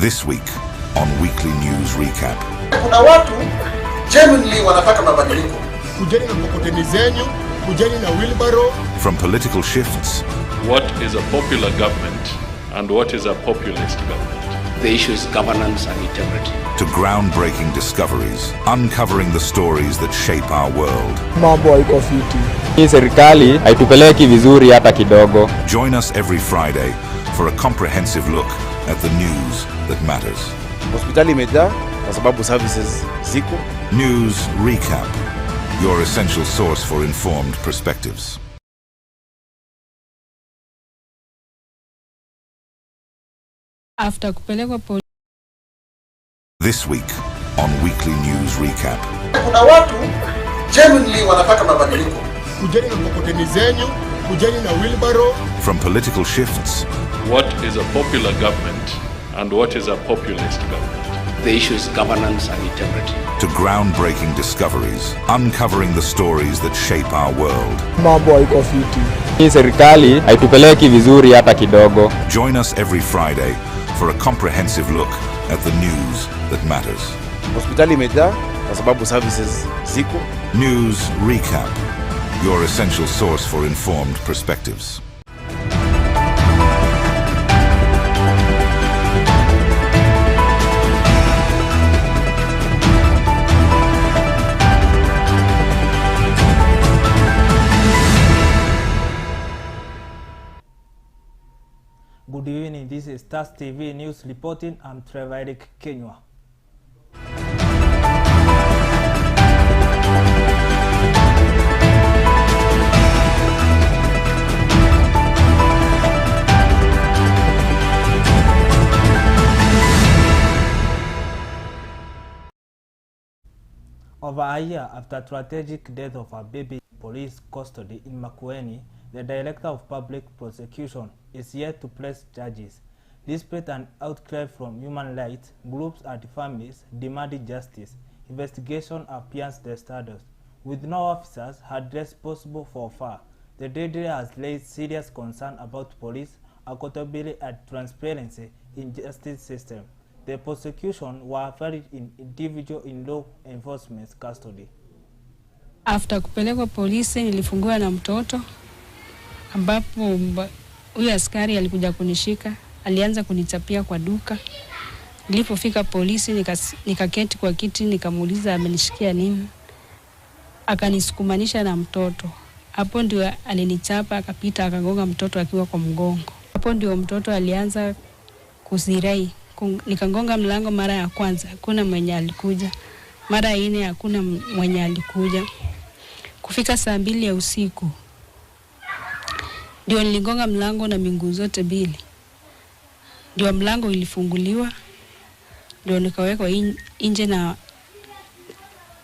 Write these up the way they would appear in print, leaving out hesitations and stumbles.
This week on Weekly News Recap. Kuna watu genuinely wanataka mabadiliko. Kujeni na mkokoteni zenyu, kujeni na wheelbarrow. From political shifts. What is a popular government and what is a populist government? The issue is governance and integrity. To groundbreaking discoveries, uncovering the stories that shape our world. Mambo haiko fiti. Hii serikali haitupeleki vizuri hata kidogo. Join us every Friday for a comprehensive look at the news that matters. Hospitali imejaa kwa sababu services ziko. News Recap, your essential source for informed perspectives. After kupelekwa polisi. This week on Weekly News Recap. Kuna watu genuinely wanataka mabadiliko. Kujeni na mkokoteni zenyu, kujeni na wheelbarrow. From political shifts. What is a popular government and what is a populist government? The issue is governance and integrity. To groundbreaking discoveries, uncovering the stories that shape our world. Mambo haiko fiti. Hii serikali haitupeleki vizuri hata kidogo. Join us every Friday for a comprehensive look at the news that matters. Hospitali imejaa kwa sababu services ziko. News Recap, your essential source for informed perspectives. Good evening, this is Stars TV News reporting. I'm Trevor Kinyua. Over a year after tragic death of a baby in police custody in Makueni, the Director of Public Prosecution is yet to press charges. Despite an outcry from human rights groups and families demanding justice, investigation appears the status. With no officers had responsible for far, the deadly has raised serious concern about police accountability and transparency in justice system. The prosecution were varied in individual in law enforcement custody. After kupelekwa polisi nilifungiwa na mtoto ambapo huyu askari alikuja kunishika, alianza kunichapia kwa duka. Nilipofika polisi nikaketi kwa kiti nikamuuliza amenishikia nini. Akanisukumanisha na mtoto. Hapo ndio alinichapa akapita akagonga mtoto akiwa kwa mgongo. Hapo ndio mtoto alianza kuzirai. Nikagonga mlango mara ya kwanza, hakuna mwenye alikuja. Mara ya nne hakuna mwenye alikuja. Kufika saa 2 ya usiku ndio niligonga mlango na miguu zote mbili. Ndio mlango ilifunguliwa. Ndio nikawekwa nje na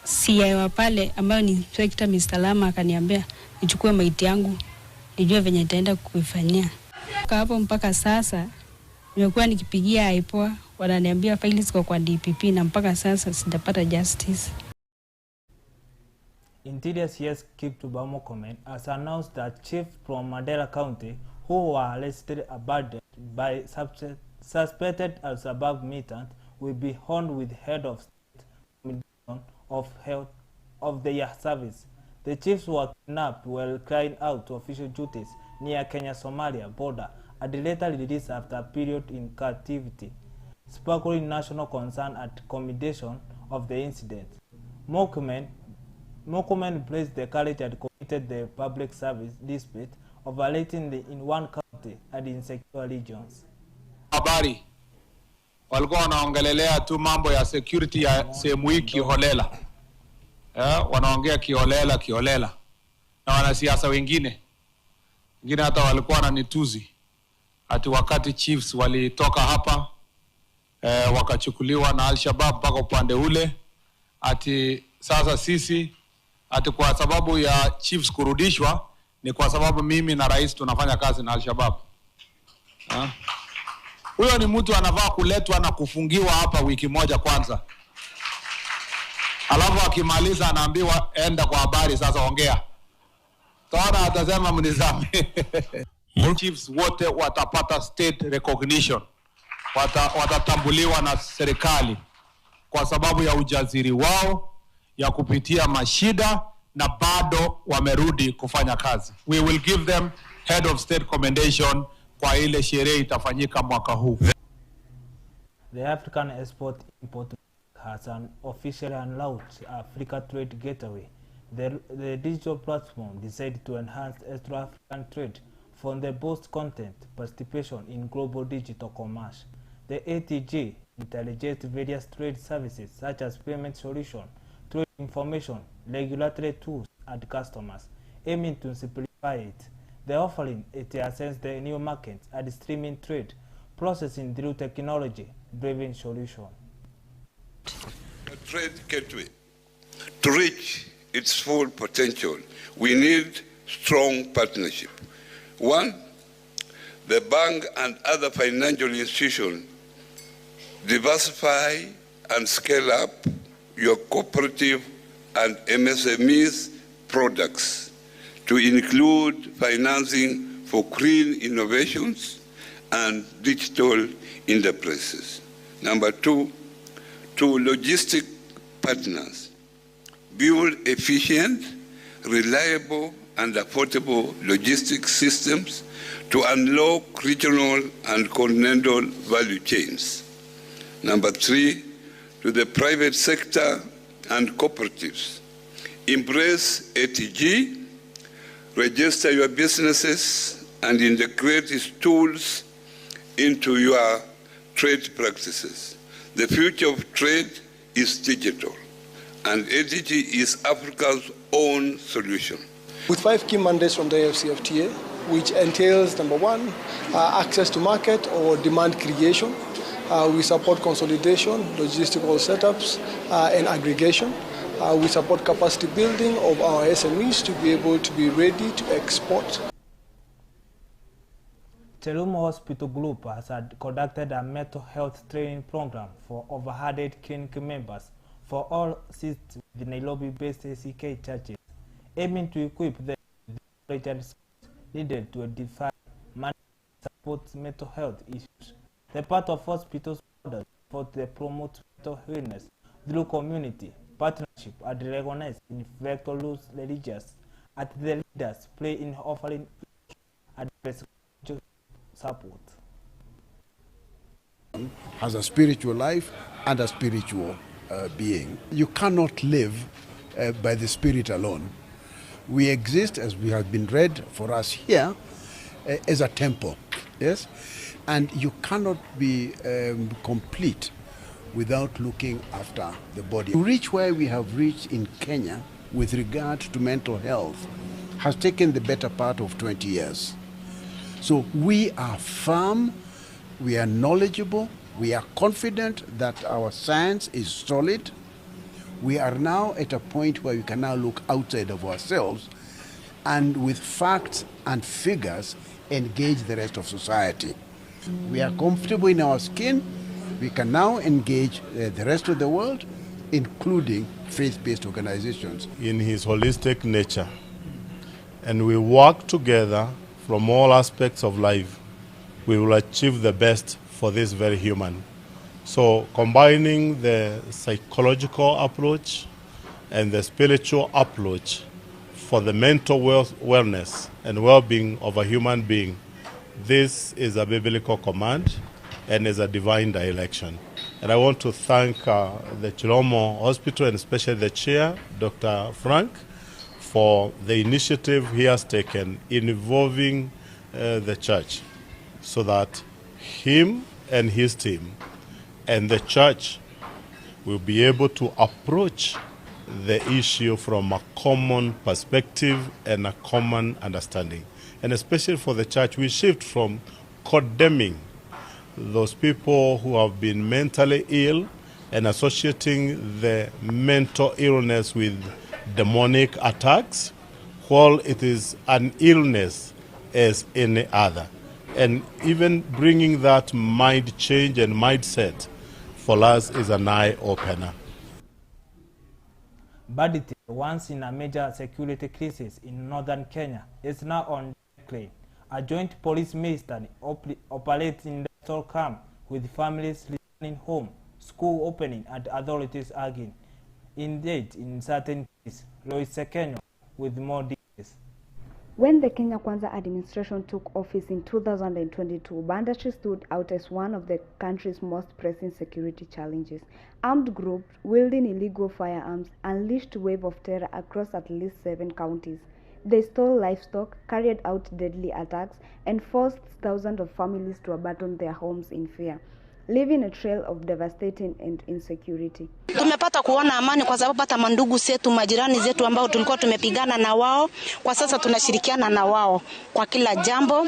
CI pale ambayo ni Inspector Msalama akaniambia nichukue maiti yangu nijue venye nitaenda kuifanyia. Kwa hapo mpaka sasa nimekuwa nikipigia IPOA, wananiambia faili ziko kwa DPP na mpaka sasa sijapata justice. Interior CS Kinyua Murkomen has announced that chiefs from Mandera County who were arrested abandoned by suspected Al-Shabaab militants will be honored with head of state of health of their service. The chiefs were kidnapped while carrying out official duties near Kenya-Somalia border and later released after a period in captivity, sparkling national concern and commendation of the incident. Murkomen praised the courage and committed the public service despite operating in one county and in secure regions. Habari walikuwa wanaongelelea tu mambo ya security ya sehemu hii kiholela. Wanaongea kiholela. Na wanasiasa wengine hata walikuwa wananituzi. Ati wakati chiefs walitoka hapa wakachukuliwa na Al-Shabaab mpaka upande ule, ati sasa sisi ati kwa sababu ya chiefs kurudishwa ni kwa sababu mimi na rais tunafanya kazi na Al-Shabaab. Huyo ni mtu anafaa kuletwa na kufungiwa hapa wiki moja kwanza. Alafu akimaliza anaambiwa enda kwa habari sasa ongea. Taona atasema mnizame. Chiefs wote watapata state recognition. watatambuliwa na serikali kwa sababu ya ujasiri wao ya kupitia mashida na bado wamerudi kufanya kazi. We will give them head of state commendation kwa ile sherehe itafanyika mwaka huu. The African Export-Import has officially unlocked Africa Trade Gateway. The digital platform designed to enhance extra-African trade from the boost content participation in global digital commerce. The ATG intelligates various trade services such as payment solution, trade information, regulatory tools, and customers, aiming to simplify it. The offering ascends the new markets and streaming trade, processing through technology-driven solution. A trade gateway. To reach its full potential, we need strong partnership. One, the bank and other financial institutions diversify and scale up your cooperative and MSMEs products to include financing for green innovations and digital enterprises. Number two, to logistic partners, build efficient, reliable, and affordable logistics systems to unlock regional and continental value chains. Number three, to the private sector and cooperatives, embrace ATG, register your businesses, and integrate its tools into your trade practices. The future of trade is digital, and ATG is Africa's own solution. With 5 key mandates from the AfCFTA, which entails, number one, access to market or demand creation. We support consolidation, logistical setups, and aggregation. We support capacity building of our SMEs to be able to be ready to export. Cherumo Hospital Group has conducted a mental health training program for over 100 clinic members for all seats with Nairobi-based ACK churches, aiming to equip them with the knowledge needed to define, manage, and support mental health issues. The part of hospitals orders effort to promote mental illness through community partnership and recognize infectious religious at the leaders play in offering and support. Has a spiritual life and a spiritual being. You cannot live by the spirit alone. We exist, as we have been read for us here, as a temple, yes? And you cannot be complete without looking after the body. To reach where we have reached in Kenya with regard to mental health has taken the better part of 20 years. So we are firm, we are knowledgeable, we are confident that our science is solid. We are now at a point where we can now look outside of ourselves and with facts and figures engage the rest of society. We are comfortable in our skin. We can now engage the rest of the world, including faith-based organizations. In his holistic nature, and we work together from all aspects of life, we will achieve the best for this very human. So combining the psychological approach and the spiritual approach for the mental wellness and well-being of a human being, this is a biblical command and is a divine direction. And I want to thank the Chilomo Hospital and especially the chair, Dr. Frank, for the initiative he has taken in involving the church so that him and his team and the church will be able to approach the issue from a common perspective and a common understanding. And especially for the church, we shift from condemning those people who have been mentally ill and associating the mental illness with demonic attacks, while it is an illness as any other. And even bringing that mind change and mindset for us is an eye-opener. Banditry, once in a major security crisis in northern Kenya, is now on decline. A joint police ministry operates in the camp with families returning home, school opening, and authorities arguing. Indeed, in certain cases, Lois Sekenyo with more details. When the Kenya Kwanza administration took office in 2022, banditry stood out as one of the country's most pressing security challenges. Armed groups wielding illegal firearms unleashed a wave of terror across at least 7 counties. They stole livestock, carried out deadly attacks, and forced thousands of families to abandon their homes in fear, leaving a trail of devastating and insecurity. Tumepata kuona amani kwa sababu hata mandugu zetu, majirani zetu ambao tulikuwa tumepigana na wao, kwa sasa tunashirikiana na wao kwa kila jambo,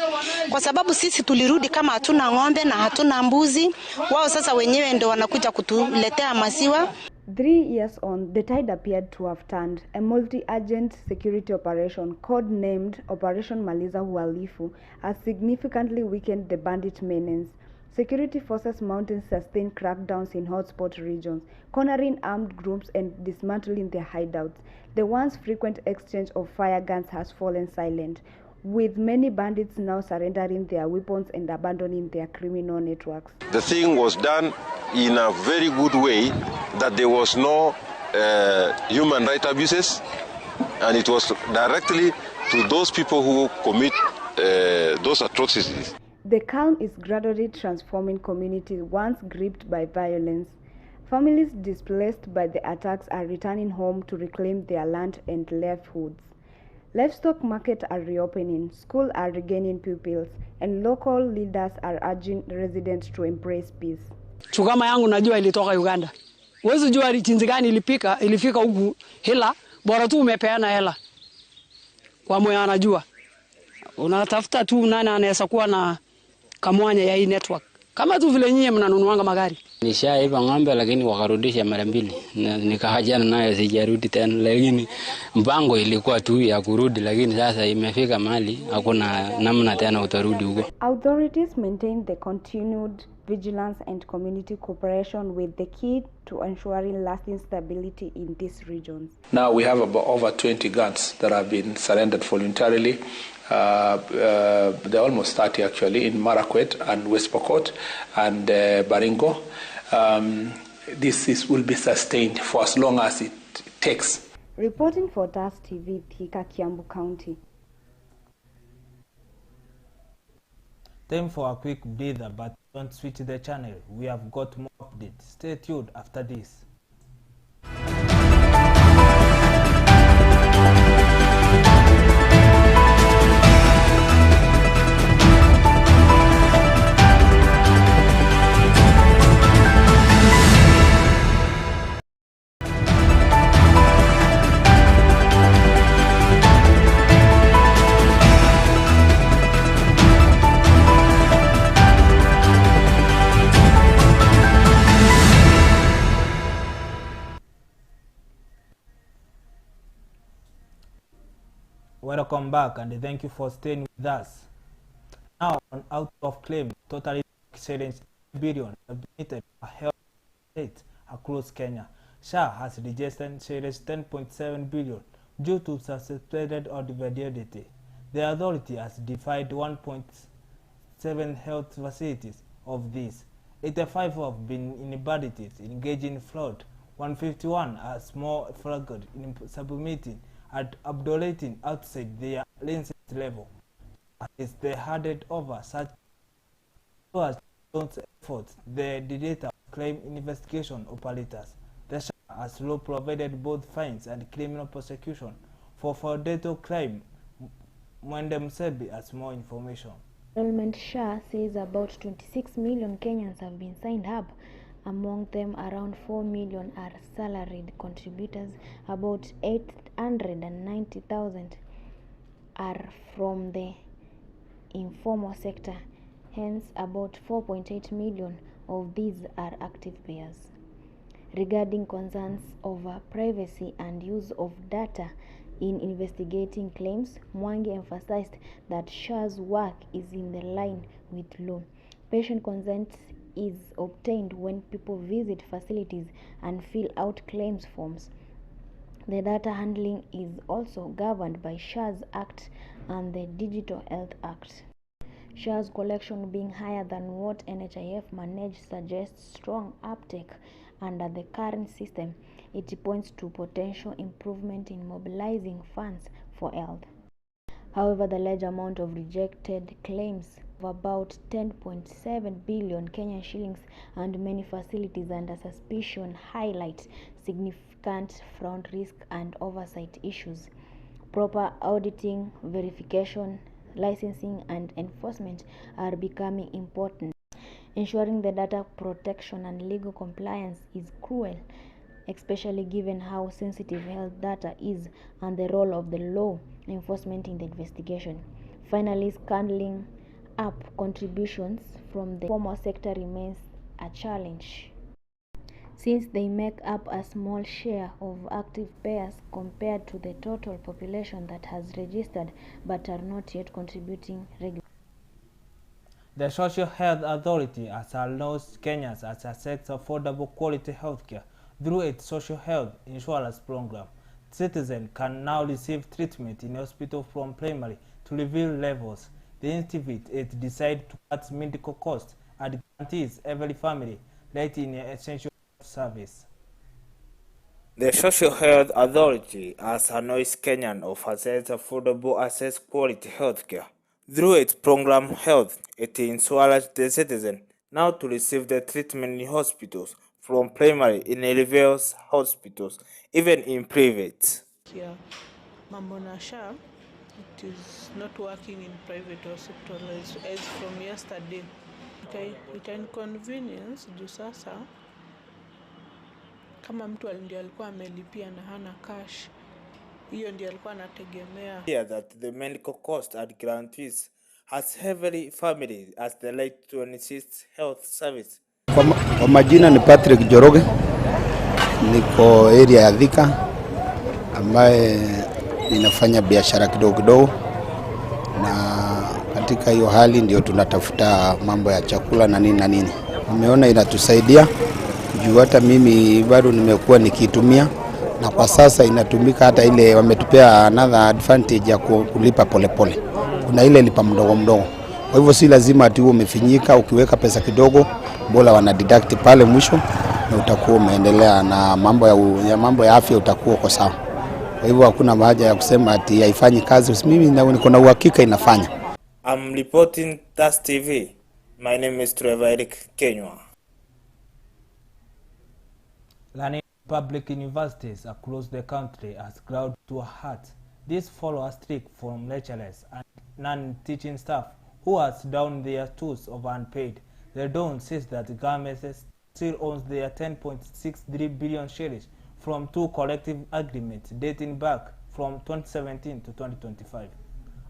kwa sababu sisi tulirudi kama hatuna ng'ombe na hatuna mbuzi. Wao sasa wenyewe ndio wanakuja kutuletea maziwa. 3 years on, the tide appeared to have turned. A multi-agent security operation, code-named Operation Maliza Uhalifu, has significantly weakened the bandit menace. Security forces mounting sustained crackdowns in hotspot regions, cornering armed groups and dismantling their hideouts. The once frequent exchange of fire guns has fallen silent, with many bandits now surrendering their weapons and abandoning their criminal networks. The thing was done in a very good way, that there was no human rights abuses, and it was directly to those people who commit those atrocities. The calm is gradually transforming communities once gripped by violence. Families displaced by the attacks are returning home to reclaim their land and livelihoods. Livestock markets are reopening, schools are regaining pupils, and local leaders are urging residents to embrace peace. Chukama yangu najua ilitoka Uganda. Huwezi jua jinsi gani ilifika huku, hela bora tu umepeana hela. Kwa mwenye anajua. Unatafuta tu nani anaweza kuwa na kamwanya ya hii network. Kama tu vile nyinyi mnanunuanga magari. Nishaiba ng'ombe lakini wakarudisha mara mbili. Nikahajana nayo sijarudi tena, lakini mpango ilikuwa tu ya kurudi, lakini sasa imefika mahali hakuna namna tena utarudi huko. Authorities maintain the continued vigilance and community cooperation with the key to ensuring lasting stability in these regions. Now we have about over 20 guns that have been surrendered voluntarily. They're almost 30 actually in Marakwet and West Pokot and Baringo. This will be sustained for as long as it takes. Reporting for TAS TV, Thika, Kiambu County. Time for a quick breather, but don't switch the channel. We have got more updates. Stay tuned after this. Welcome back and thank you for staying with us. Now on out of claim, totally exceeding billion submitted for health rate across Kenya. SHA has registered 10.7 billion due to suspended or validity. The authority has defined 1.7 health facilities. Of these, 85 have been inhabited engaging in fraud, 151 are small flagged in submitting and abrogating outside their license level. As they handed over such efforts, the data claim investigation operators. The SHA has law provided both fines and criminal prosecution for fraudulent crime. Mwende Msebi has more information. Enrollment SHA says about 26 million Kenyans have been signed up. Among them, around 4 million are salaried contributors. About 890,000 are from the informal sector. Hence, about 4.8 million of these are active payers. Regarding concerns over privacy and use of data in investigating claims, Mwangi emphasized that SHA's work is in the line with law. Patient consent is obtained when people visit facilities and fill out claims forms. The data handling is also governed by SHA's Act and the Digital Health Act. SHA's collection being higher than what NHIF managed suggests strong uptake under the current system. It points to potential improvement in mobilizing funds for health. However, the large amount of rejected claims of about 10.7 billion Kenyan shillings and many facilities under suspicion highlight significant fraud risk and oversight issues. Proper auditing, verification, licensing and enforcement are becoming important. Ensuring the data protection and legal compliance is crucial, especially given how sensitive health data is and the role of the law enforcement in the investigation. Finally, scaling up contributions from the formal sector remains a challenge, since they make up a small share of active payers compared to the total population that has registered but are not yet contributing regularly. The Social Health Authority has allowed Kenyans to access affordable quality healthcare through its social health insurance program. Citizens can now receive treatment in hospitals from primary to reveal levels. The institute it decided to cut medical costs and guarantees every family right in an essential service. The Social Health Authority has annoys Kenyan of access affordable access quality healthcare. Through its program Health, it ensures the citizen now to receive the treatment in hospitals, from primary in various hospitals, even in private. Here, mambo na SHA, it is not working in private hospitals as from yesterday. Okay, it inconvenience juu sasa kama mtu ndiye alikuwa amelipia na hana cash, hiyo ndiye alikuwa anategemea. Here that the medical cost and guarantees has heavily families as the right to assist health service. Kwa majina ni Patrick Joroge, niko area ya Thika ambaye ninafanya biashara kidogo kidogo, na katika hiyo hali ndio tunatafuta mambo ya chakula na nini na nini. Nimeona inatusaidia juu hata mimi bado nimekuwa nikitumia, na kwa sasa inatumika. Hata ile wametupea another advantage ya kulipa polepole pole. Kuna ile lipa mdogo mdogo, kwa hivyo si lazima ati umefinyika. Ukiweka pesa kidogo bora wana deduct pale mwisho na utakuwa umeendelea na mambo ya afya, utakuwa kwa sawa. Kwa hivyo hakuna haja ya kusema ati haifanyi kazi. Mimi niko na uhakika inafanya. I'm reporting TAS TV. My name is Trevor, Kinyua. Learning public universities across the country has ground to a halt. This follows a streak from lecturers and non-teaching staff who has down their tools of unpaid. The Dawn says that the government still owns their 10.63 billion shillings from two collective agreements dating back from 2017 to 2025.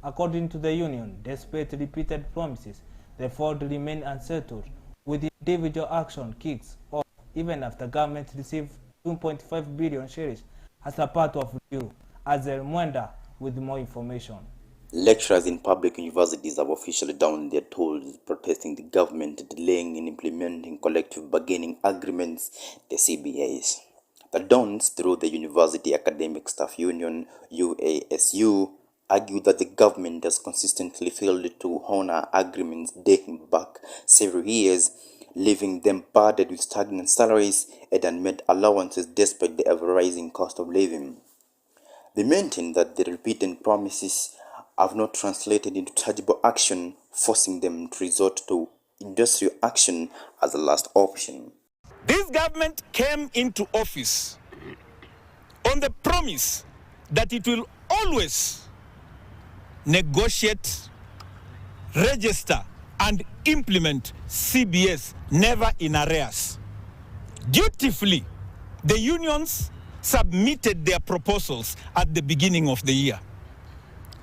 According to the union, despite repeated promises, the fund remain unsettled, with individual action kicks off even after government received 2.5 billion shillings as a part of due. Azel Mwenda with more information. Lecturers in public universities have officially down their tools, protesting the government delaying in implementing collective bargaining agreements, the CBAs. The Dons, through the University Academic Staff Union, UASU, argue that the government has consistently failed to honor agreements dating back several years, leaving them burdened with stagnant salaries and unmet allowances despite the ever-rising cost of living. They maintain that the repeated promises have not translated into tangible action, forcing them to resort to industrial action as a last option. This government came into office on the promise that it will always negotiate, register, and implement CBS, never in arrears. Dutifully, the unions submitted their proposals at the beginning of the year.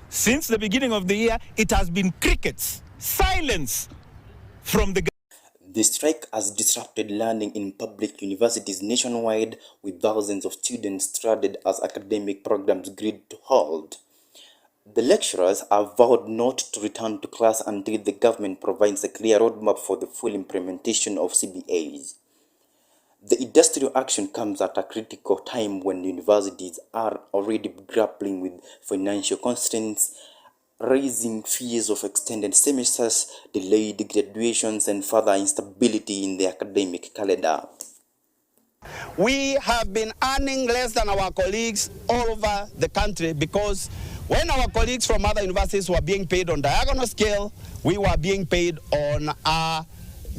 Since the beginning of the year, it has been crickets, silence from the government. The strike has disrupted learning in public universities nationwide, with thousands of students stranded as academic programs agreed to halt. The lecturers have vowed not to return to class until the government provides a clear roadmap for the full implementation of CBAs. The industrial action comes at a critical time when universities are already grappling with financial constraints raising fears of extended semesters, delayed graduations, and further instability in the academic calendar. We have been earning less than our colleagues all over the country because when our colleagues from other universities were being paid on diagonal scale, we were being paid on a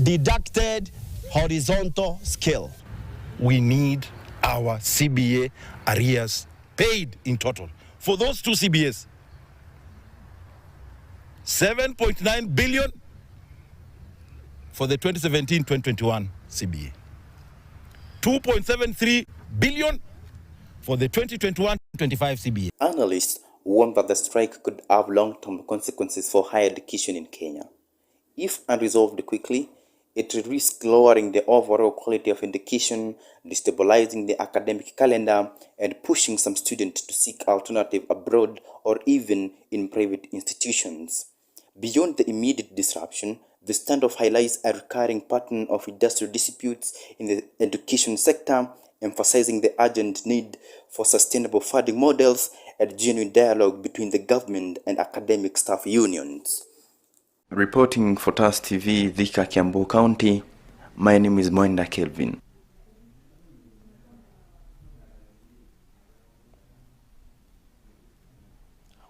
deducted horizontal scale. We need our CBA arrears paid in total. For those two CBAs, 7.9 billion for the 2017-2021 CBA. 2.73 billion for the 2021-25 CBA. Analysts warn that the strike could have long-term consequences for higher education in Kenya. If unresolved quickly, it will risk lowering the overall quality of education, destabilizing the academic calendar, and pushing some students to seek alternatives abroad or even in private institutions. Beyond the immediate disruption, the standoff highlights a recurring pattern of industrial disputes in the education sector, emphasizing the urgent need for sustainable funding models and genuine dialogue between the government and academic staff unions. Reporting for TAS TV, Thika, Kiambu County, my name is Moinda Kelvin.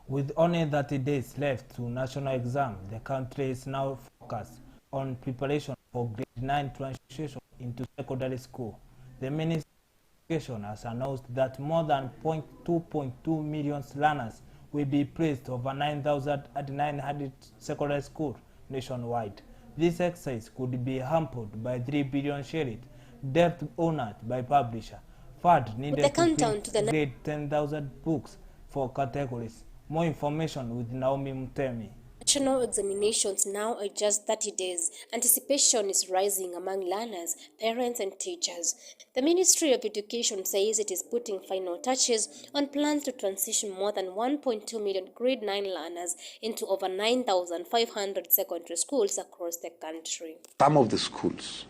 With only 30 days left to national exam, the country is now focused on preparation for grade 9 transition into secondary school. The Ministry of Education has announced that more than 2.2 million learners will be placed over 9,900 secondary schools nationwide. This exercise could be hampered by 3 billion shillings, debt honored by publisher. FAD needed to print grade 10,000 books for categories. More information with Naomi Mutemi. National examinations now are just 30 days. Anticipation is rising among learners, parents and teachers. The Ministry of Education says it is putting final touches on plans to transition more than 1.2 million grade 9 learners into over 9,500 secondary schools across the country. Some of the schools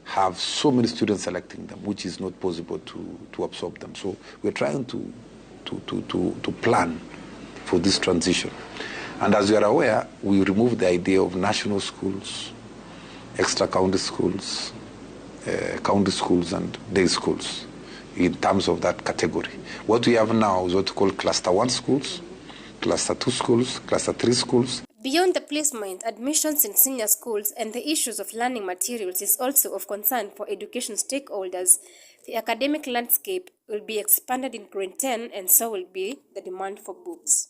have so many students selecting them, which is not possible to absorb them. So we're trying to plan for this transition. And as you are aware, we removed the idea of national schools, extra county schools, and day schools in terms of that category. What we have now is what we call cluster 1 schools, cluster 2 schools, cluster 3 schools. Beyond the placement, admissions in senior schools and the issues of learning materials is also of concern for education stakeholders. The academic landscape will be expanded in grade 10 and so will be the demand for books.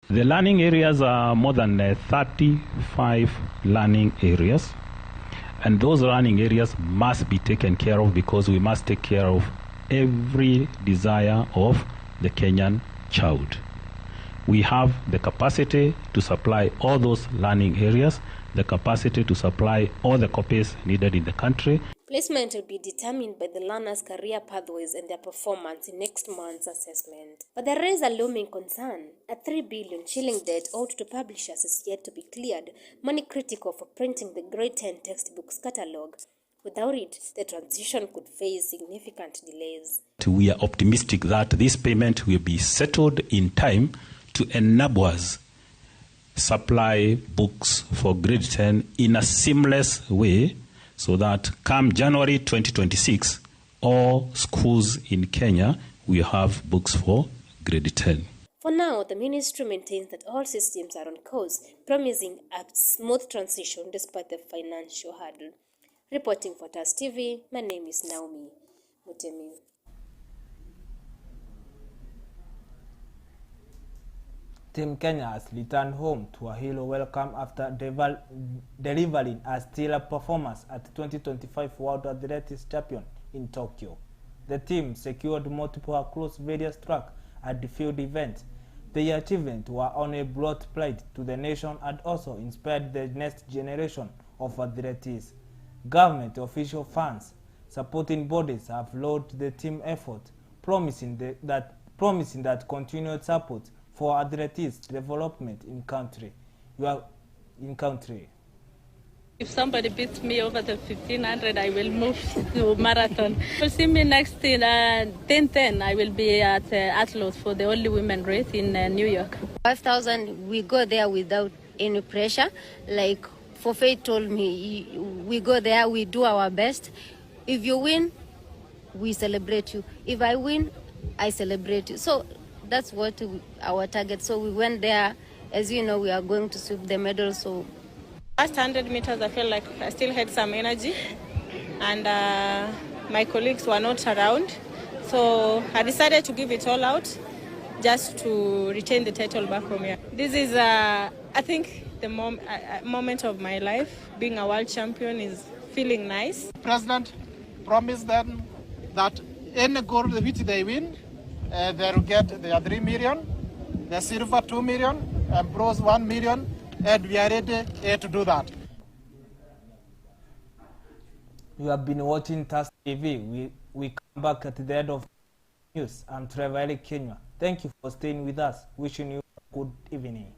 The learning areas are more than 35 learning areas, and those learning areas must be taken care of because we must take care of every desire of the Kenyan child. We have the capacity to supply all those learning areas, the capacity to supply all the copies needed in the country. Placement will be determined by the learners' career pathways and their performance in next month's assessment. But there is a looming concern. A 3 billion shilling debt owed to publishers is yet to be cleared, money critical for printing the grade 10 textbooks catalogue. Without it, the transition could face significant delays. We are optimistic that this payment will be settled in time to enable us supply books for grade 10 in a seamless way, so that come January 2026, all schools in Kenya will have books for grade 10. For now, the ministry maintains that all systems are on course, promising a smooth transition despite the financial hurdle. Reporting for TAS TV, my name is Naomi Mutemi. Team Kenya has returned home to a hero welcome after delivering a stellar performance at 2025 World Athletics Champion in Tokyo. The team secured multiple across various tracks at the field events. Their achievements were only brought pride to the nation and also inspired the next generation of athletes. Government official funds supporting bodies have lauded the team effort, promising that continued support for athletics development in country. If somebody beats me over the 1500, I will move to marathon. You'll see me next in 10:10. I will be at Atlas for the only women race in New York. 5,000, we go there without any pressure. Like Forfait told me, we go there, we do our best. If you win, we celebrate you. If I win, I celebrate you. So that's what our target. So we went there. As you know, we are going to sweep the medal. So Last 100 meters, I felt like I still had some energy, and my colleagues were not around. So I decided to give it all out just to retain the title back home here. This is, I think, the moment of my life. Being a world champion is feeling nice. President promised them that any gold which they win, they will get their 3 million, the silver 2 million, and bronze 1 million. And we are ready to do that. You have been watching TAS TV. We come back at the end of news. I'm Trevor, Kinyua. Thank you for staying with us. Wishing you a good evening.